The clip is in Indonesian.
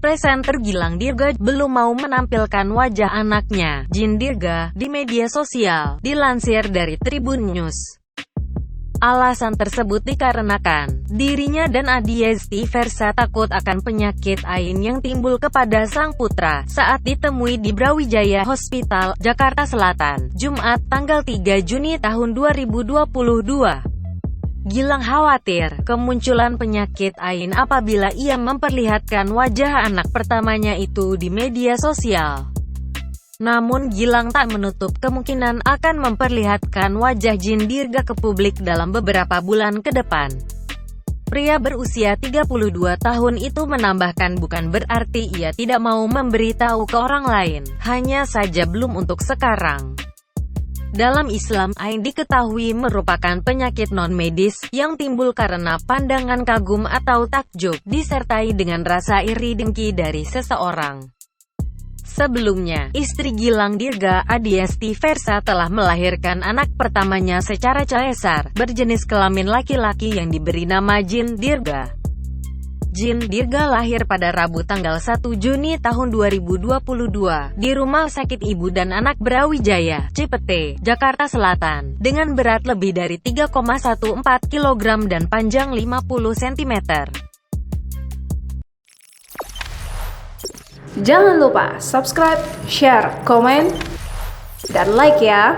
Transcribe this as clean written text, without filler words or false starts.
presenter Gilang Dirga belum mau menampilkan wajah anaknya, Jin Dirga, di media sosial, dilansir dari Tribun News. Alasan tersebut dikarenakan dirinya dan Adiesti Versa takut akan penyakit AIN yang timbul kepada sang putra saat ditemui di Brawijaya Hospital, Jakarta Selatan, Jumat, tanggal 3 Juni tahun 2022. Gilang khawatir kemunculan penyakit AIN apabila ia memperlihatkan wajah anak pertamanya itu di media sosial. Namun Gilang tak menutup kemungkinan akan memperlihatkan wajah Jin Dirga ke publik dalam beberapa bulan ke depan. Pria berusia 32 tahun itu menambahkan bukan berarti ia tidak mau memberitahu ke orang lain, hanya saja belum untuk sekarang. Dalam Islam, AIN diketahui merupakan penyakit non-medis yang timbul karena pandangan kagum atau takjub, disertai dengan rasa iri dengki dari seseorang. Sebelumnya, istri Gilang Dirga, Adiesti Versa, telah melahirkan anak pertamanya secara cesar, berjenis kelamin laki-laki yang diberi nama Jin Dirga. Jin Dirga lahir pada Rabu tanggal 1 Juni tahun 2022, di Rumah Sakit Ibu dan Anak Brawijaya, Cipete, Jakarta Selatan, dengan berat lebih dari 3,14 kg dan panjang 50 cm. Jangan lupa subscribe, share, komen, dan like ya!